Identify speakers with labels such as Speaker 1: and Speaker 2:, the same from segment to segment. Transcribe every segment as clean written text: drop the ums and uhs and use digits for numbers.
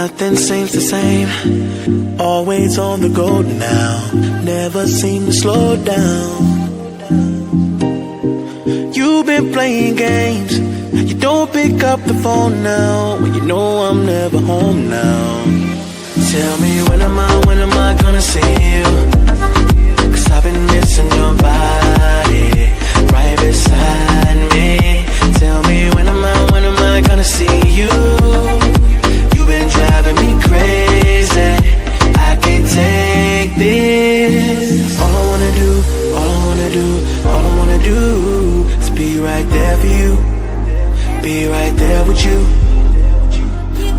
Speaker 1: nothing seems the same. Always on the go now, never seem to slow down. You've been playing games, you don't pick up the phone now, when you know I'm never home now. Tell me when am I gonna see you? 'Cause I've been missing your body right beside me. Tell me when am I gonna see you? You've been driving me crazy, I can't take this. All I wanna do, all I wanna do, all I wanna do is be right there for you, be right there with you.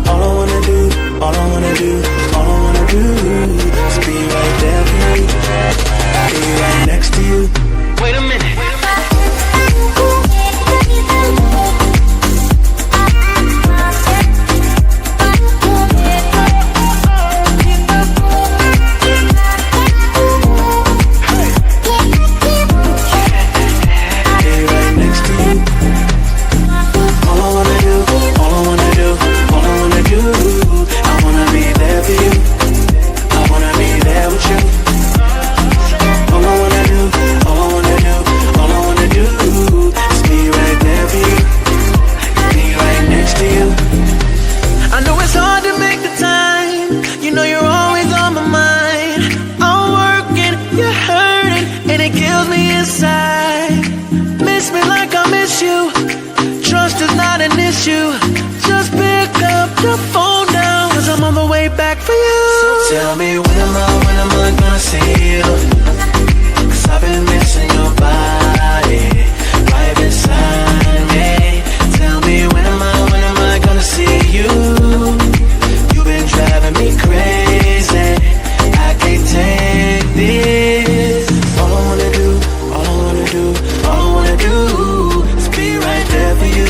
Speaker 1: All I wanna do, all I wanna do, all I wanna do is be right there for you, be right next to you. Wait a minute. Just pick up the phone now, 'cause I'm on the way back for you. So tell me when am I gonna see you? 'Cause I've been missing your body right beside me. Tell me when am I gonna see you? You've been driving me crazy, I can't take this. All I wanna do, all I wanna do, all I wanna do is be right there for you,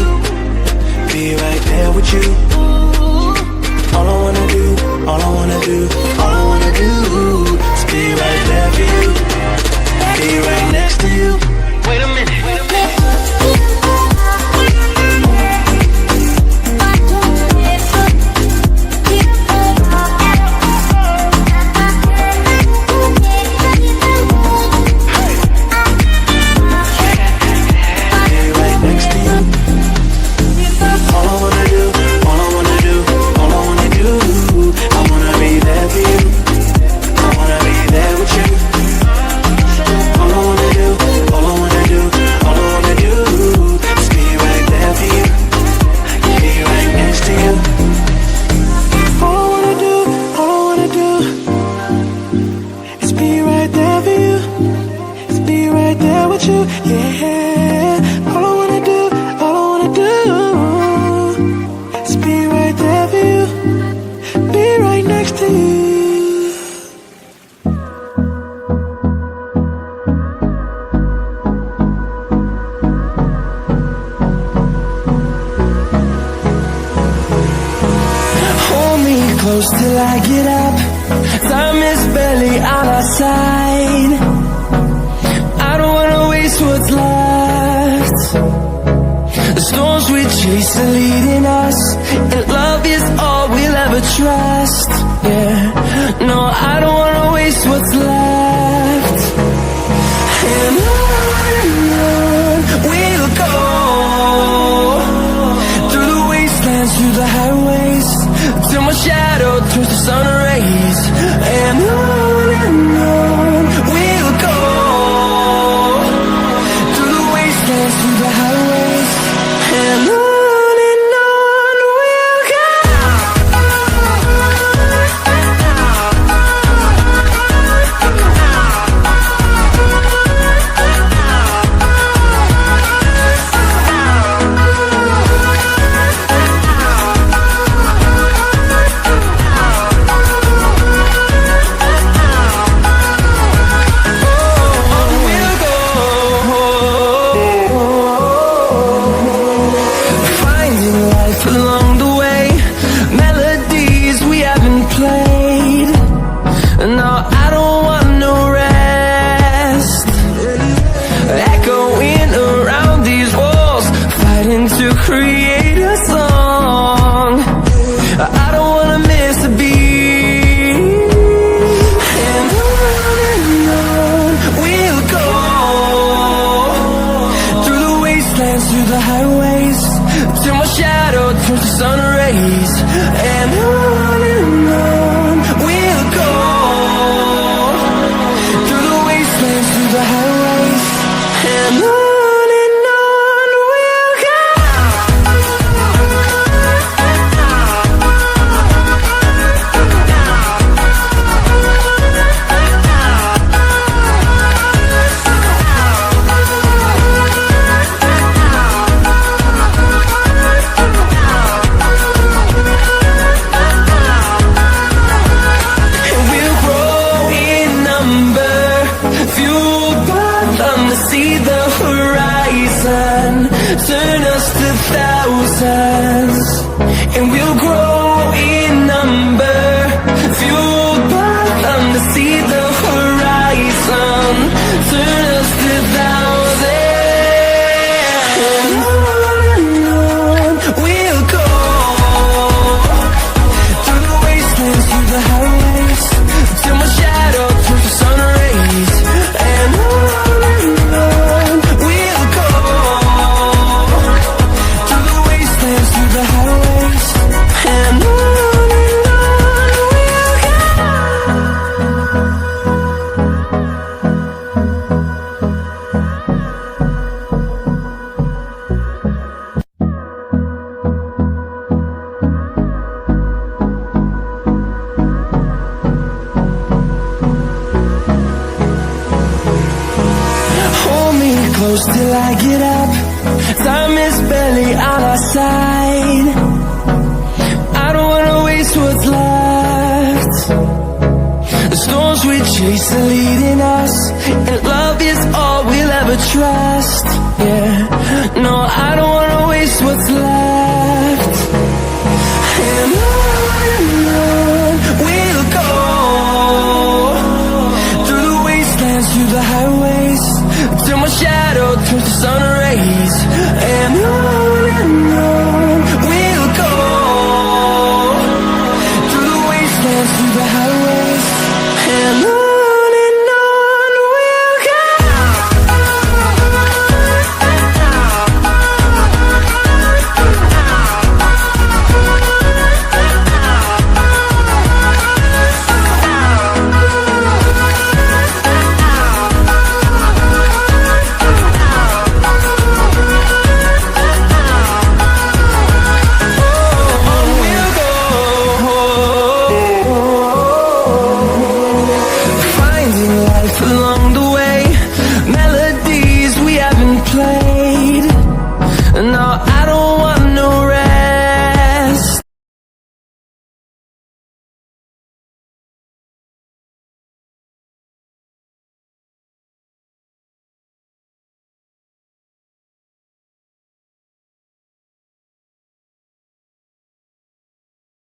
Speaker 1: be right there with you. All I wanna do, all I wanna do, all I wanna do is be right there for you, be right next to you. Wait a minute, wait a minute.
Speaker 2: Close till I get up, time is barely on our side. I don't wanna waste what's left. The storms we chase are leading us, and love is all we'll ever trust. Yeah, no, I don't wanna waste what's left. And on we'll go, through the wastelands, through the highways, till my shadow turns to sun rays. And on we'll go, through the wastelands, through the highways, and on we'll go. Create a song. I don't wanna miss sun rays. And on we'll go, through the wastelands, through the highways. And on we'll go. See the horizon, turn us to thousands, and we'll grow in number, fueled by them to see the horizon, turn us to thousands, and on we'll go, through the wastelands, through the highways, till my shadow turns to sun rays, and on we'll go, through the wastelands, through the highways, and on we'll go. Hold me close till I get up. Time is barely on our side. I don't wanna waste what's left. The storms we chase are leading us, and love is all we'll ever trust. Yeah, no, I don't wanna waste what's left. And on we'll go, through the wastelands, through the highways, till my shadow turns to sun rays.